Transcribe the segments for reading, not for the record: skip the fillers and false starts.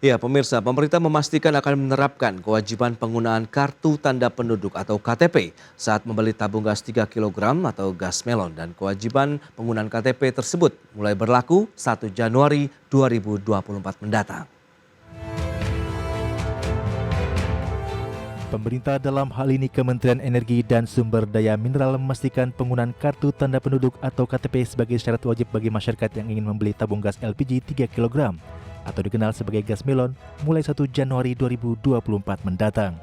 Ya, pemirsa, pemerintah memastikan akan menerapkan kewajiban penggunaan kartu tanda penduduk atau KTP saat membeli tabung gas 3 kg atau gas melon dan kewajiban penggunaan KTP tersebut mulai berlaku 1 Januari 2024 mendatang. Pemerintah dalam hal ini Kementerian Energi dan Sumber Daya Mineral memastikan penggunaan kartu tanda penduduk atau KTP sebagai syarat wajib bagi masyarakat yang ingin membeli tabung gas LPG 3 kg atau dikenal sebagai gas melon mulai 1 Januari 2024 mendatang.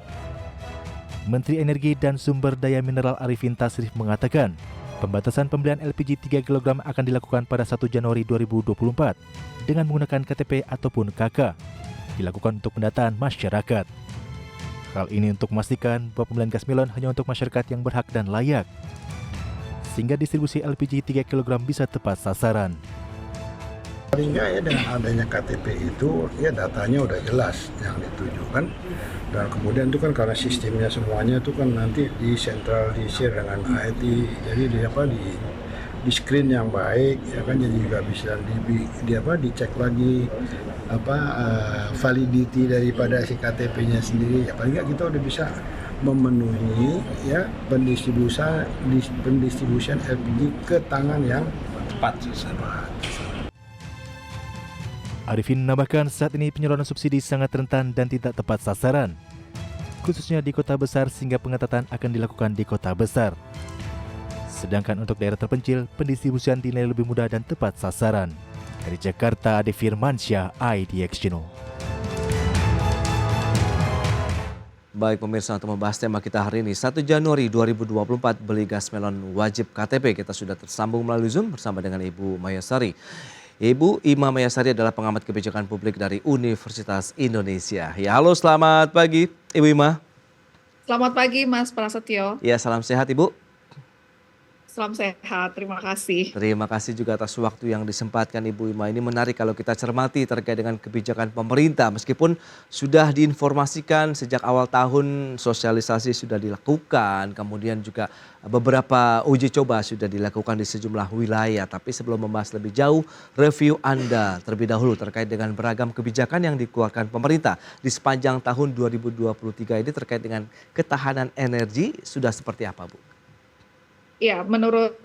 Menteri Energi dan Sumber Daya Mineral Arifin Tasrif mengatakan, pembatasan pembelian LPG 3 kg akan dilakukan pada 1 Januari 2024 dengan menggunakan KTP ataupun KK, dilakukan untuk pendataan masyarakat. Hal ini untuk memastikan bahwa pembelian gas melon hanya untuk masyarakat yang berhak dan layak, sehingga distribusi LPG 3 kg bisa tepat sasaran. Paling nggak ya dengan adanya KTP itu ya datanya udah jelas yang ditujukan, dan kemudian itu kan karena sistemnya semuanya itu kan nanti disentralisir dengan IT, jadi di screen yang baik ya kan, jadi juga bisa dicek lagi validity daripada si KTP-nya sendiri, ya paling nggak kita udah bisa memenuhi ya pendistribusian LPG ke tangan yang tepat. Arifin menambahkan saat ini penyaluran subsidi sangat rentan dan tidak tepat sasaran, khususnya di kota besar, sehingga pengetatan akan dilakukan di kota besar. Sedangkan untuk daerah terpencil, pendistribusian dinilai lebih mudah dan tepat sasaran. Dari Jakarta, Ade Firmansyah, IDX Channel. Baik pemirsa, untuk membahas tema kita hari ini, 1 Januari 2024 beli gas melon wajib KTP. Kita sudah tersambung melalui Zoom bersama dengan Ibu Mayasari. Ibu Ima Mayasari adalah pengamat kebijakan publik dari Universitas Indonesia. Ya, halo, selamat pagi Ibu Ima. Selamat pagi Mas Prasetyo. Ya, salam sehat Ibu. Salam sehat, terima kasih. Terima kasih juga atas waktu yang disempatkan Ibu Ima. Ini menarik kalau kita cermati terkait dengan kebijakan pemerintah. Meskipun sudah diinformasikan sejak awal tahun, sosialisasi sudah dilakukan, kemudian juga beberapa uji coba sudah dilakukan di sejumlah wilayah. Tapi sebelum membahas lebih jauh, review Anda terlebih dahulu terkait dengan beragam kebijakan yang dikeluarkan pemerintah di sepanjang tahun 2023 ini terkait dengan ketahanan energi sudah seperti apa, Bu? Ya, menurut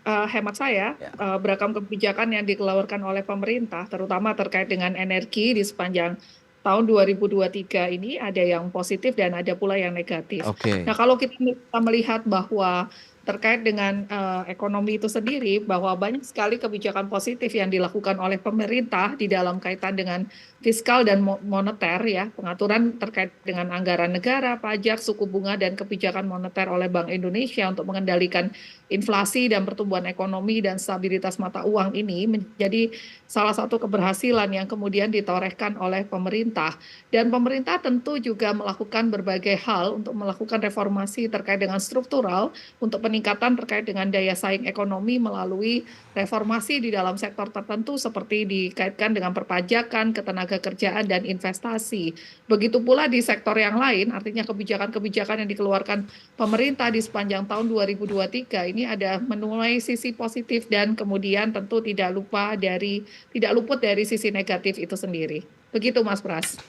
hemat saya, beragam kebijakan yang dikeluarkan oleh pemerintah, terutama terkait dengan energi di sepanjang tahun 2023 ini ada yang positif dan ada pula yang negatif. Oke. Nah, kalau kita melihat bahwa terkait dengan ekonomi itu sendiri, bahwa banyak sekali kebijakan positif yang dilakukan oleh pemerintah di dalam kaitan dengan fiskal dan moneter, ya, pengaturan terkait dengan anggaran negara, pajak, suku bunga, dan kebijakan moneter oleh Bank Indonesia untuk mengendalikan inflasi dan pertumbuhan ekonomi dan stabilitas mata uang ini menjadi salah satu keberhasilan yang kemudian ditorehkan oleh pemerintah. Dan pemerintah tentu juga melakukan berbagai hal untuk melakukan reformasi terkait dengan struktural untuk peningkatan terkait dengan daya saing ekonomi melalui reformasi di dalam sektor tertentu seperti dikaitkan dengan perpajakan, ketenaga kerjaan, dan investasi. Begitu pula di sektor yang lain, artinya kebijakan-kebijakan yang dikeluarkan pemerintah di sepanjang tahun 2023 ini ada menuai sisi positif dan kemudian tentu tidak luput dari sisi negatif itu sendiri. Begitu Mas Pras.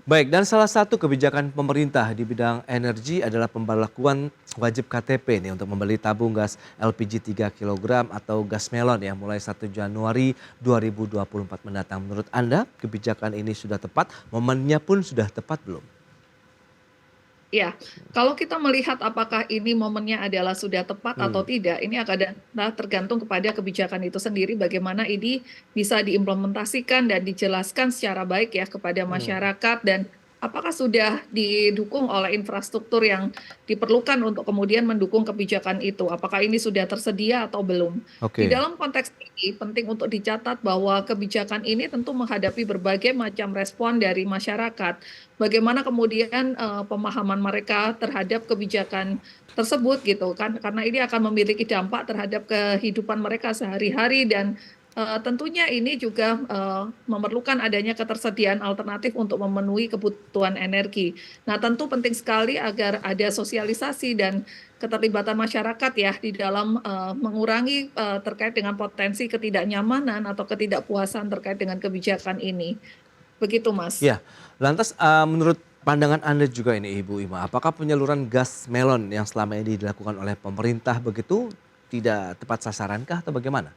Baik, dan salah satu kebijakan pemerintah di bidang energi adalah pemberlakuan wajib KTP nih untuk membeli tabung gas LPG 3 kg atau gas melon ya mulai 1 Januari 2024 mendatang. Menurut Anda kebijakan ini sudah tepat? Momennya pun sudah tepat belum? Ya, kalau kita melihat apakah ini momennya adalah sudah tepat atau tidak, ini akan tergantung kepada kebijakan itu sendiri, bagaimana ini bisa diimplementasikan dan dijelaskan secara baik ya kepada masyarakat, dan apakah sudah didukung oleh infrastruktur yang diperlukan untuk kemudian mendukung kebijakan itu, apakah ini sudah tersedia atau belum. Di Oke. dalam konteks ini penting untuk dicatat bahwa kebijakan ini tentu menghadapi berbagai macam respon dari masyarakat. Bagaimana kemudian pemahaman mereka terhadap kebijakan tersebut gitu kan, karena ini akan memiliki dampak terhadap kehidupan mereka sehari-hari, dan tentunya ini juga memerlukan adanya ketersediaan alternatif untuk memenuhi kebutuhan energi. Nah, tentu penting sekali agar ada sosialisasi dan keterlibatan masyarakat ya di dalam mengurangi terkait dengan potensi ketidaknyamanan atau ketidakpuasan terkait dengan kebijakan ini. Begitu, Mas. Ya, lantas menurut pandangan Anda juga ini Ibu Ima, apakah penyaluran gas melon yang selama ini dilakukan oleh pemerintah begitu tidak tepat sasarankah atau bagaimana?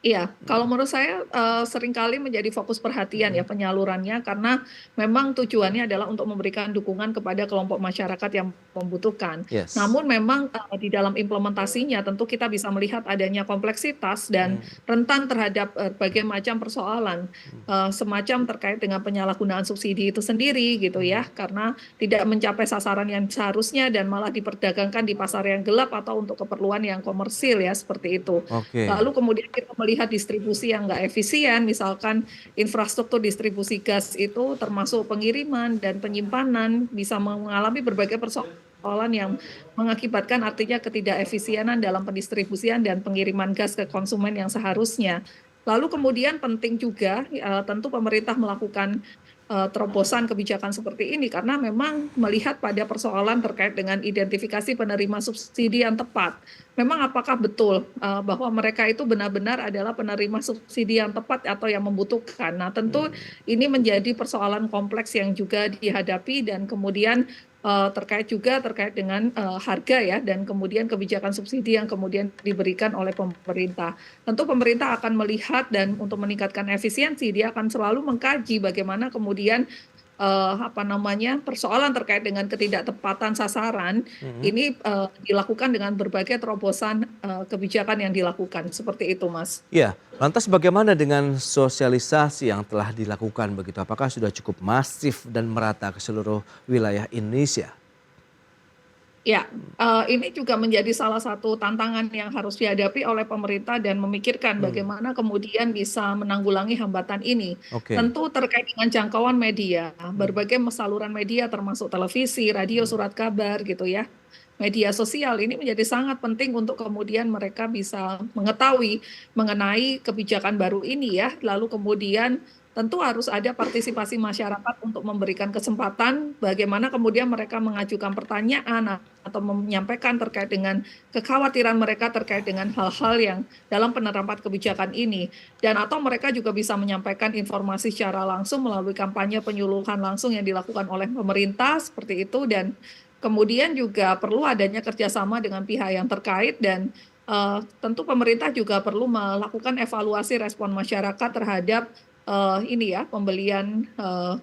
Iya, kalau menurut saya, seringkali menjadi fokus perhatian ya Mhm. penyalurannya, karena memang tujuannya adalah untuk memberikan dukungan kepada kelompok masyarakat yang membutuhkan. Yes. Namun memang, di dalam implementasinya tentu kita bisa melihat adanya kompleksitas dan Mmm, rentan terhadap, berbagai macam persoalan, mhm, semacam terkait dengan penyalahgunaan subsidi itu sendiri gitu ya, mhm. karena tidak mencapai sasaran yang seharusnya dan malah diperdagangkan di pasar yang gelap atau untuk keperluan yang komersil ya, seperti itu. Oke. Lalu kemudian kita melihat distribusi yang nggak efisien, misalkan infrastruktur distribusi gas itu termasuk pengiriman dan penyimpanan bisa mengalami berbagai persoalan yang mengakibatkan artinya ketidakefisienan dalam pendistribusian dan pengiriman gas ke konsumen yang seharusnya. Lalu kemudian penting juga, tentu pemerintah melakukan, terobosan kebijakan seperti ini karena memang melihat pada persoalan terkait dengan identifikasi penerima subsidi yang tepat. Memang apakah betul, bahwa mereka itu benar-benar adalah penerima subsidi yang tepat atau yang membutuhkan. Nah, tentu Mmm, ini menjadi persoalan kompleks yang juga dihadapi dan kemudian, terkait dengan, harga ya dan kemudian kebijakan subsidi yang kemudian diberikan oleh pemerintah. Tentu pemerintah akan melihat dan untuk meningkatkan efisiensi, dia akan selalu mengkaji bagaimana kemudian, persoalan terkait dengan ketidaktepatan sasaran mhm. ini, dilakukan dengan berbagai terobosan, kebijakan yang dilakukan, seperti itu, Mas. Iya, lantas bagaimana dengan sosialisasi yang telah dilakukan begitu? Apakah sudah cukup masif dan merata ke seluruh wilayah Indonesia? Ya, ini juga menjadi salah satu tantangan yang harus dihadapi oleh pemerintah dan memikirkan Mmm, bagaimana kemudian bisa menanggulangi hambatan ini. oke. Tentu terkait dengan jangkauan media, Mmm, berbagai saluran media termasuk televisi, radio, mhm, surat kabar gitu ya. Media sosial ini menjadi sangat penting untuk kemudian mereka bisa mengetahui mengenai kebijakan baru ini ya, lalu kemudian tentu harus ada partisipasi masyarakat untuk memberikan kesempatan bagaimana kemudian mereka mengajukan pertanyaan atau menyampaikan terkait dengan kekhawatiran mereka terkait dengan hal-hal yang dalam penerapan kebijakan ini. Dan atau mereka juga bisa menyampaikan informasi secara langsung melalui kampanye penyuluhan langsung yang dilakukan oleh pemerintah seperti itu dan kemudian juga perlu adanya kerjasama dengan pihak yang terkait dan tentu pemerintah juga perlu melakukan evaluasi respon masyarakat terhadap ini ya pembelian,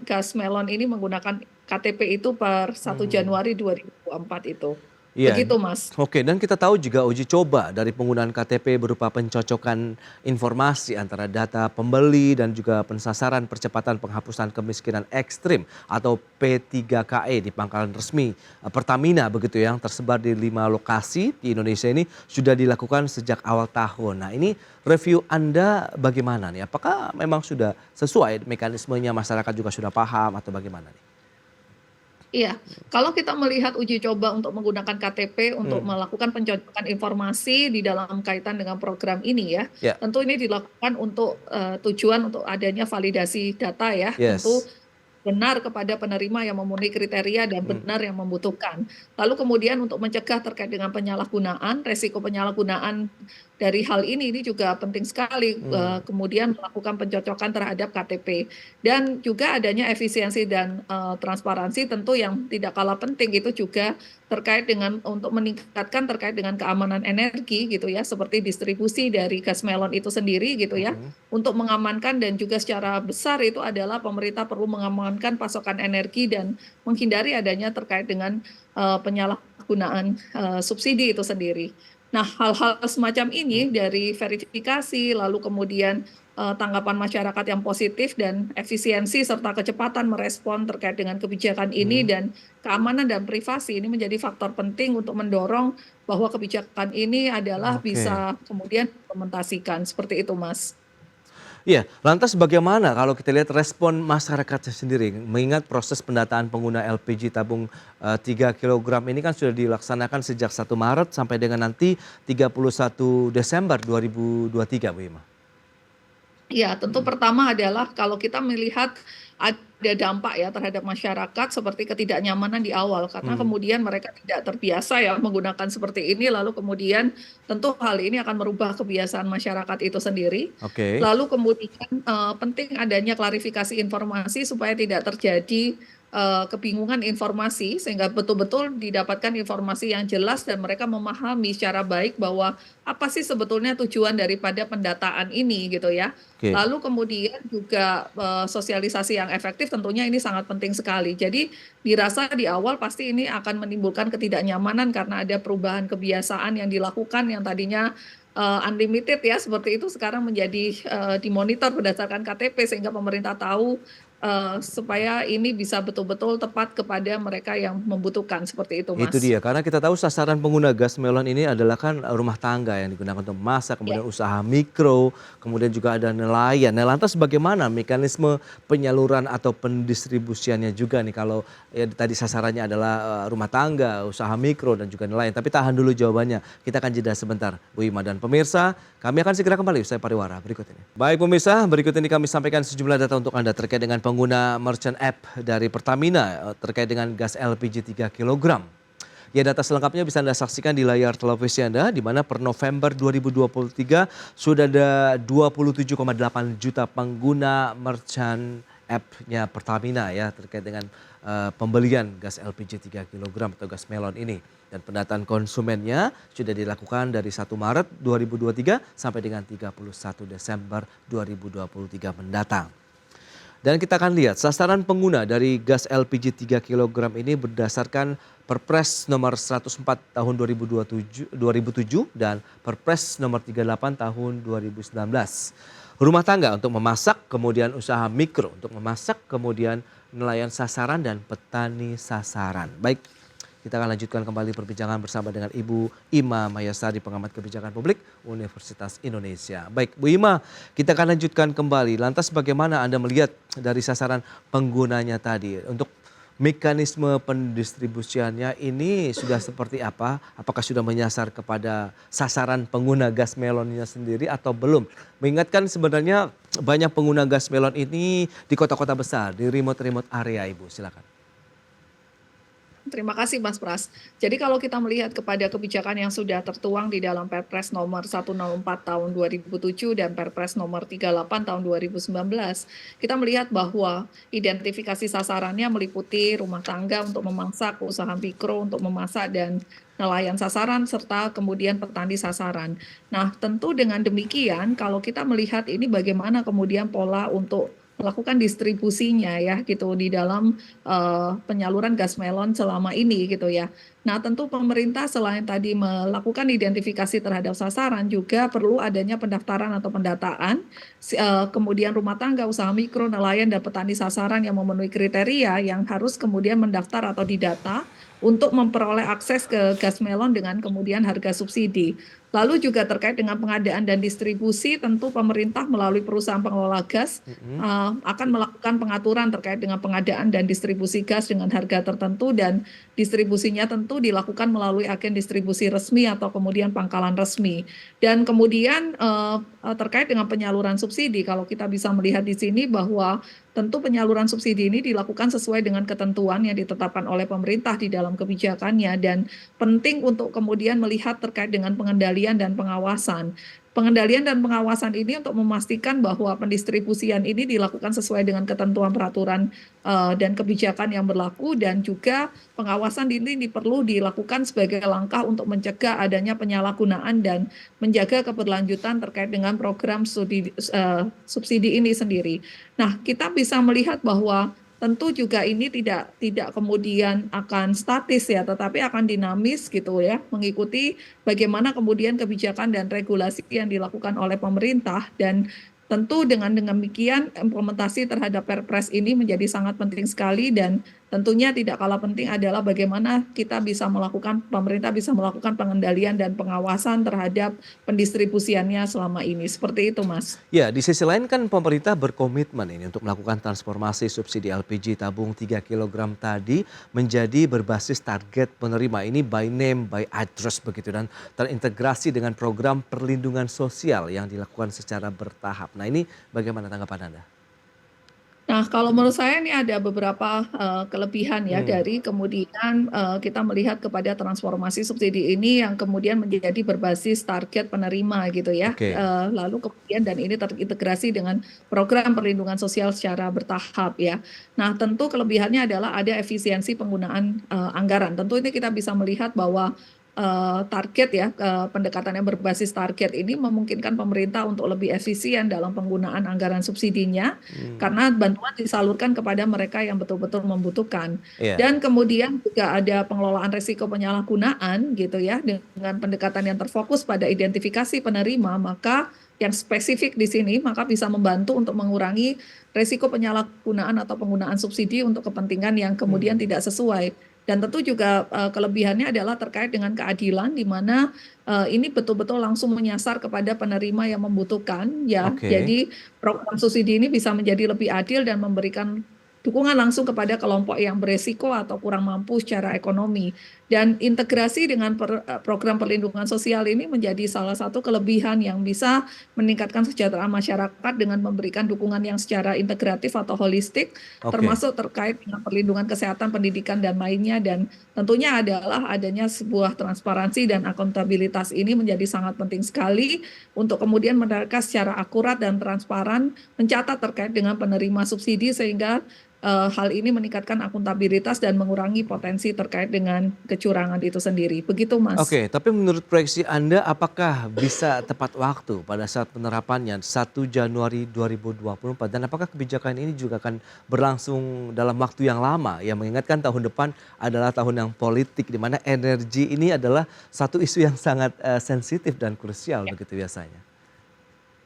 gas melon ini menggunakan KTP itu per 1 Januari mmm. 2024 itu. Iya, Begitu, Mas. oke dan kita tahu juga uji coba dari penggunaan KTP berupa pencocokan informasi antara data pembeli dan juga pensasaran percepatan penghapusan kemiskinan ekstrim atau P3KE di pangkalan resmi Pertamina begitu yang tersebar di 5 lokasi di Indonesia ini sudah dilakukan sejak awal tahun. Nah ini review Anda bagaimana nih? Apakah memang sudah sesuai mekanismenya masyarakat juga sudah paham atau bagaimana nih? Iya, kalau kita melihat uji coba untuk menggunakan KTP untuk Hmm, melakukan pencocokan informasi di dalam kaitan dengan program ini ya, ya, tentu ini dilakukan untuk, tujuan untuk adanya validasi data ya, tentu yes. benar kepada penerima yang memenuhi kriteria dan Hmm, benar yang membutuhkan. Lalu kemudian untuk mencegah terkait dengan penyalahgunaan, resiko penyalahgunaan dari hal ini juga penting sekali, hmm, kemudian melakukan pencocokan terhadap KTP. Dan juga adanya efisiensi dan, transparansi tentu yang tidak kalah penting itu juga terkait dengan untuk meningkatkan terkait dengan keamanan energi gitu ya, seperti distribusi dari gas melon itu sendiri gitu ya. mhm. Untuk mengamankan dan juga secara besar itu adalah pemerintah perlu mengamankan pasokan energi dan menghindari adanya terkait dengan, penyalahgunaan, subsidi itu sendiri. Nah, hal-hal semacam ini dari verifikasi, lalu kemudian, tanggapan masyarakat yang positif dan efisiensi serta kecepatan merespon terkait dengan kebijakan ini Mhm, dan keamanan dan privasi ini menjadi faktor penting untuk mendorong bahwa kebijakan ini adalah oke. bisa kemudian diimplementasikan, seperti itu, Mas. Iya, lantas bagaimana kalau kita lihat respon masyarakatnya sendiri? Mengingat proses pendataan pengguna LPG tabung 3 kilogram ini kan sudah dilaksanakan sejak 1 Maret sampai dengan nanti 31 Desember 2023, Bu Ima. Iya, tentu Mhm, pertama adalah kalau kita melihat ada dampak ya terhadap masyarakat seperti ketidaknyamanan di awal karena Hmm, kemudian mereka tidak terbiasa ya menggunakan seperti ini lalu kemudian tentu hal ini akan merubah kebiasaan masyarakat itu sendiri. oke. Lalu kemudian penting adanya klarifikasi informasi supaya tidak terjadi kebingungan informasi sehingga betul-betul didapatkan informasi yang jelas dan mereka memahami secara baik bahwa apa sih sebetulnya tujuan daripada pendataan ini gitu ya. Oke. Lalu kemudian juga sosialisasi yang efektif tentunya ini sangat penting sekali. Jadi dirasa di awal pasti ini akan menimbulkan ketidaknyamanan karena ada perubahan kebiasaan yang dilakukan yang tadinya unlimited ya seperti itu sekarang menjadi dimonitor berdasarkan KTP sehingga pemerintah tahu supaya ini bisa betul-betul tepat kepada mereka yang membutuhkan seperti itu, Itu Mas. dia, karena kita tahu sasaran pengguna gas melon ini adalah kan rumah tangga yang digunakan untuk memasak, Ya. kemudian usaha mikro, kemudian juga ada nelayan. Nah, lantas bagaimana mekanisme penyaluran atau pendistribusiannya juga nih kalau ya tadi sasarannya adalah rumah tangga, usaha mikro dan juga nelayan. Tapi tahan dulu jawabannya. Kita akan jeda sebentar, Bu Ima dan pemirsa. Kami akan segera kembali usai pariwara berikut ini. Baik pemirsa, berikut ini kami sampaikan sejumlah data untuk Anda terkait dengan pengguna merchant app dari Pertamina terkait dengan gas LPG 3 kg. Ya, data selengkapnya bisa Anda saksikan di layar televisi Anda, di mana per November 2023 sudah ada 27,8 juta pengguna merchant app-nya Pertamina ya terkait dengan pembelian gas LPG 3 kg atau gas melon ini. Dan pendataan konsumennya sudah dilakukan dari 1 Maret 2023 sampai dengan 31 Desember 2023 mendatang. Dan kita akan lihat sasaran pengguna dari gas LPG 3 kg ini berdasarkan Perpres nomor 104 tahun 2007 dan Perpres nomor 38 tahun 2019. Rumah tangga untuk memasak, kemudian usaha mikro untuk memasak, kemudian nelayan sasaran dan petani sasaran. Baik, kita akan lanjutkan kembali perbincangan bersama dengan Ibu Ima Mayasari, pengamat kebijakan publik Universitas Indonesia. Baik, Bu Ima, kita akan lanjutkan kembali. Lantas bagaimana Anda melihat dari sasaran penggunanya tadi? Untuk mekanisme pendistribusiannya ini sudah seperti apa? Apakah sudah menyasar kepada sasaran pengguna gas melonnya sendiri atau belum? Mengingatkan sebenarnya banyak pengguna gas melon ini di kota-kota besar, di remote-remote area, Ibu. Silakan. Terima kasih Mas Pras. Jadi kalau kita melihat kepada kebijakan yang sudah tertuang di dalam Perpres nomor 104 tahun 2007 dan Perpres nomor 38 tahun 2019, kita melihat bahwa identifikasi sasarannya meliputi rumah tangga untuk memasak, usaha mikro untuk memasak dan nelayan sasaran serta kemudian petani sasaran. Nah, tentu dengan demikian kalau kita melihat ini bagaimana kemudian pola untuk melakukan distribusinya ya gitu di dalam penyaluran gas melon selama ini gitu ya. Nah, tentu pemerintah selain tadi melakukan identifikasi terhadap sasaran juga perlu adanya pendaftaran atau pendataan, kemudian rumah tangga, usaha mikro, nelayan dan petani sasaran yang memenuhi kriteria yang harus kemudian mendaftar atau didata untuk memperoleh akses ke gas melon dengan kemudian harga subsidi. Lalu juga terkait dengan pengadaan dan distribusi, tentu pemerintah melalui perusahaan pengelola gas akan melakukan pengaturan terkait dengan pengadaan dan distribusi gas dengan harga tertentu dan distribusinya tentu dilakukan melalui agen distribusi resmi atau kemudian pangkalan resmi. Dan kemudian terkait dengan penyaluran subsidi, kalau kita bisa melihat di sini bahwa tentu penyaluran subsidi ini dilakukan sesuai dengan ketentuan yang ditetapkan oleh pemerintah di dalam kebijakannya dan penting untuk kemudian melihat terkait dengan pengendalian dan pengawasan. Pengendalian dan pengawasan ini untuk memastikan bahwa pendistribusian ini dilakukan sesuai dengan ketentuan peraturan dan kebijakan yang berlaku dan juga pengawasan ini perlu dilakukan sebagai langkah untuk mencegah adanya penyalahgunaan dan menjaga keberlanjutan terkait dengan program subsidi ini sendiri. Nah, kita bisa melihat bahwa tentu juga ini tidak kemudian akan statis ya, tetapi akan dinamis gitu ya, mengikuti bagaimana kemudian kebijakan dan regulasi yang dilakukan oleh pemerintah dan tentu dengan demikian implementasi terhadap Perpres ini menjadi sangat penting sekali dan tentunya tidak kalah penting adalah bagaimana pemerintah bisa melakukan pengendalian dan pengawasan terhadap pendistribusiannya selama ini. Seperti itu, Mas. Ya, di sisi lain kan pemerintah berkomitmen ini untuk melakukan transformasi subsidi LPG tabung 3 kg tadi menjadi berbasis target penerima. Ini by name, by address begitu dan terintegrasi dengan program perlindungan sosial yang dilakukan secara bertahap. Nah, ini bagaimana tanggapan Anda? Nah, kalau menurut saya ini ada beberapa kelebihan ya Hmm, dari kemudian kita melihat kepada transformasi subsidi ini yang kemudian menjadi berbasis target penerima gitu ya. oke, Lalu kemudian dan ini terintegrasi dengan program perlindungan sosial secara bertahap ya. Nah, tentu kelebihannya adalah ada efisiensi penggunaan anggaran. Tentu ini kita bisa melihat bahwa target ya, pendekatan yang berbasis target ini memungkinkan pemerintah untuk lebih efisien dalam penggunaan anggaran subsidinya hmm, karena bantuan disalurkan kepada mereka yang betul-betul membutuhkan. iya, Dan kemudian juga ada pengelolaan risiko penyalahgunaan gitu ya, dengan pendekatan yang terfokus pada identifikasi penerima, maka yang spesifik di sini maka bisa membantu untuk mengurangi risiko penyalahgunaan atau penggunaan subsidi untuk kepentingan yang kemudian hmm, tidak sesuai. Dan tentu juga kelebihannya adalah terkait dengan keadilan di mana ini betul-betul langsung menyasar kepada penerima yang membutuhkan ya. oke. Jadi program subsidi ini bisa menjadi lebih adil dan memberikan dukungan langsung kepada kelompok yang beresiko atau kurang mampu secara ekonomi. Dan integrasi dengan program perlindungan sosial ini menjadi salah satu kelebihan yang bisa meningkatkan kesejahteraan masyarakat dengan memberikan dukungan yang secara integratif atau holistik, Oke. termasuk terkait dengan perlindungan kesehatan, pendidikan, dan lainnya. Dan tentunya adalah adanya sebuah transparansi dan akuntabilitas ini menjadi sangat penting sekali untuk kemudian mereka secara akurat dan transparan mencatat terkait dengan penerima subsidi sehingga hal ini meningkatkan akuntabilitas dan mengurangi potensi terkait dengan kecurangan itu sendiri. Begitu, Mas. Oke, tapi menurut proyeksi Anda apakah bisa tepat waktu pada saat penerapannya 1 Januari 2024 dan apakah kebijakan ini juga akan berlangsung dalam waktu yang lama? Yang mengingatkan tahun depan adalah tahun yang politik di mana energi ini adalah satu isu yang sangat sensitif dan krusial begitu biasanya.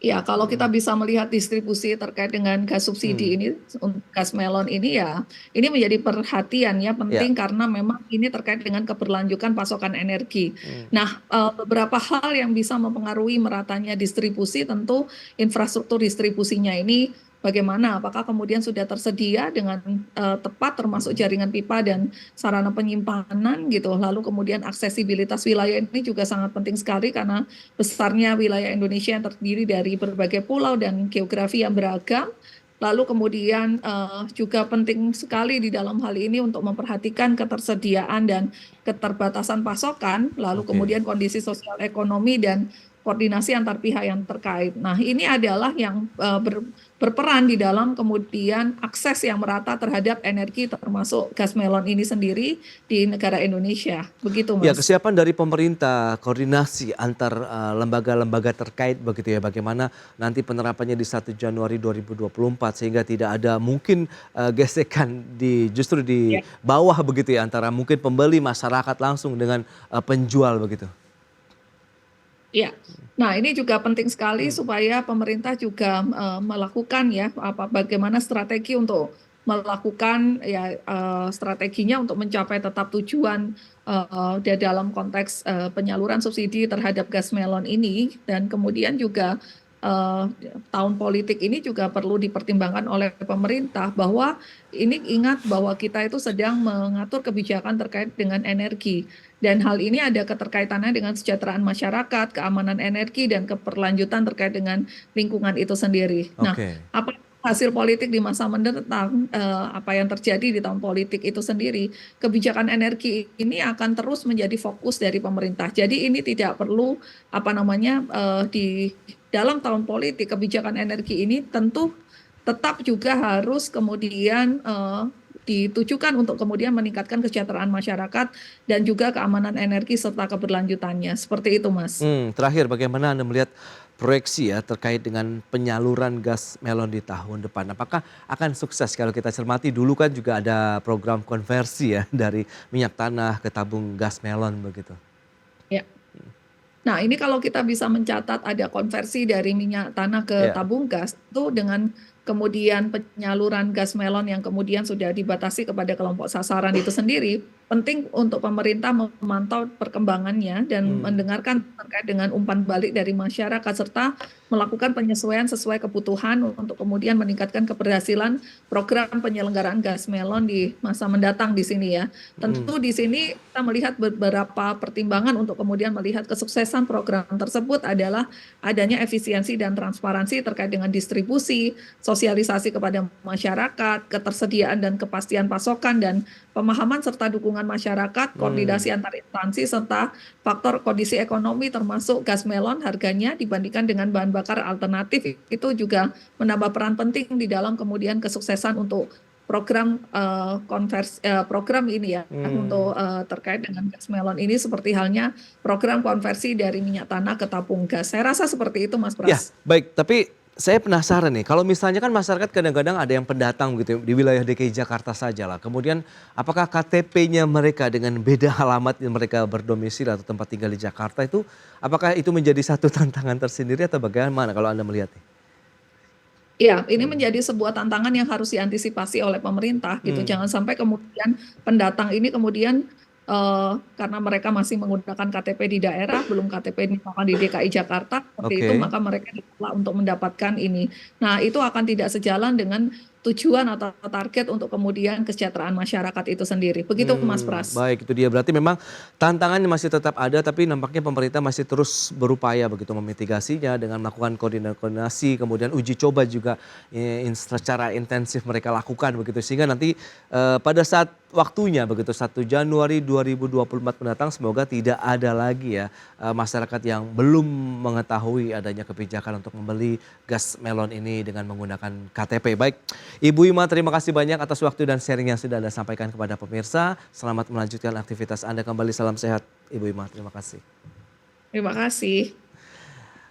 Ya, kalau kita Hmm, bisa melihat distribusi terkait dengan gas subsidi hmm, ini, untuk gas melon ini ya, ini menjadi perhatian ya ya, penting karena memang ini terkait dengan keberlanjutan pasokan energi. hmm, Nah, beberapa hal yang bisa mempengaruhi meratanya distribusi tentu infrastruktur distribusinya ini bagaimana? Apakah kemudian sudah tersedia dengan tepat termasuk hmm, jaringan pipa dan sarana penyimpanan gitu. Lalu kemudian aksesibilitas wilayah ini juga sangat penting sekali karena besarnya wilayah Indonesia yang terdiri dari berbagai pulau dan geografi yang beragam. Lalu kemudian juga penting sekali di dalam hal ini untuk memperhatikan ketersediaan dan keterbatasan pasokan, lalu oke. kemudian kondisi sosial ekonomi dan koordinasi antar pihak yang terkait. Nah, ini adalah yang berperan di dalam kemudian akses yang merata terhadap energi termasuk gas melon ini sendiri di negara Indonesia. Begitu, Ya, Mas. kesiapan dari pemerintah, koordinasi antar lembaga-lembaga terkait begitu ya, bagaimana nanti penerapannya di 1 Januari 2024 sehingga tidak ada mungkin gesekan justru di bawah begitu ya antara mungkin pembeli masyarakat langsung dengan penjual begitu. Ya, nah ini juga penting sekali Hmm, supaya pemerintah juga melakukan ya bagaimana strategi untuk melakukan ya strateginya untuk mencapai tetap tujuan di dalam konteks penyaluran subsidi terhadap gas melon ini dan kemudian juga eh, tahun politik ini juga perlu dipertimbangkan oleh pemerintah bahwa ini ingat bahwa kita itu sedang mengatur kebijakan terkait dengan energi. Dan hal ini ada keterkaitannya dengan kesejahteraan masyarakat, keamanan energi, dan keberlanjutan terkait dengan lingkungan itu sendiri. Nah, oke. apa hasil politik di masa mendatang, apa yang terjadi di tahun politik itu sendiri, kebijakan energi ini akan terus menjadi fokus dari pemerintah. Jadi ini tidak perlu apa namanya di dalam tahun politik kebijakan energi ini tentu tetap juga harus kemudian ditujukan untuk kemudian meningkatkan kesejahteraan masyarakat dan juga keamanan energi serta keberlanjutannya. Seperti itu, Mas. Terakhir bagaimana Anda melihat proyeksi ya terkait dengan penyaluran gas melon di tahun depan? Apakah akan sukses kalau kita cermati dulu kan juga ada program konversi ya dari minyak tanah ke tabung gas melon begitu. Ya. Nah, ini kalau kita bisa mencatat ada konversi dari minyak tanah ke Ya, tabung gas, itu dengan kemudian penyaluran gas melon yang kemudian sudah dibatasi kepada kelompok sasaran itu sendiri, penting untuk pemerintah memantau perkembangannya dan mendengarkan terkait dengan umpan balik dari masyarakat serta melakukan penyesuaian sesuai kebutuhan untuk kemudian meningkatkan keberhasilan program penyelenggaraan gas melon di masa mendatang di sini ya. Tentu di sini kita melihat beberapa pertimbangan untuk kemudian melihat kesuksesan program tersebut adalah adanya efisiensi dan transparansi terkait dengan distribusi, sosialisasi kepada masyarakat, ketersediaan dan kepastian pasokan dan pemahaman serta dukungan masyarakat, koordinasi antar instansi serta faktor kondisi ekonomi termasuk gas melon harganya dibandingkan dengan bahan bakar alternatif itu juga menambah peran penting di dalam kemudian kesuksesan untuk program program ini ya untuk terkait dengan gas melon ini seperti halnya program konversi dari minyak tanah ke tabung gas. Saya rasa seperti itu Mas Ya, Pras. baik. Tapi saya penasaran nih, kalau misalnya kan masyarakat kadang-kadang ada yang pendatang gitu di wilayah DKI Jakarta saja lah. Kemudian apakah KTP-nya mereka dengan beda alamat yang mereka berdomisili atau tempat tinggal di Jakarta itu, apakah itu menjadi satu tantangan tersendiri atau bagaimana kalau Anda melihatnya? Ya, ini menjadi sebuah tantangan yang harus diantisipasi oleh pemerintah gitu. Jangan sampai kemudian pendatang ini kemudian karena mereka masih menggunakan KTP di daerah, belum KTP misalkan di DKI Jakarta, seperti itu Oke. maka mereka ditolak untuk mendapatkan ini. Nah, itu akan tidak sejalan dengan tujuan atau target untuk kemudian kesejahteraan masyarakat itu sendiri. Begitu Mas Pras. Baik, itu dia. Berarti memang tantangannya masih tetap ada, tapi nampaknya pemerintah masih terus berupaya begitu memitigasinya dengan melakukan koordinasi, kemudian uji coba juga secara intensif mereka lakukan begitu. Sehingga nanti pada saat waktunya begitu 1 Januari 2024 mendatang semoga tidak ada lagi ya masyarakat yang belum mengetahui adanya kebijakan untuk membeli gas melon ini dengan menggunakan KTP. Baik, Ibu Ima, terima kasih banyak atas waktu dan sharing yang sudah Anda sampaikan kepada pemirsa. Selamat melanjutkan aktivitas Anda kembali. Salam sehat, Ibu Ima. Terima kasih. Terima kasih.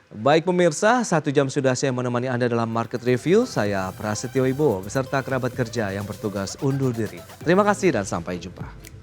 Baik pemirsa, 1 jam sudah saya menemani Anda dalam Market Review. Saya Prasetyo Ibowo beserta kerabat kerja yang bertugas undur diri. Terima kasih dan sampai jumpa.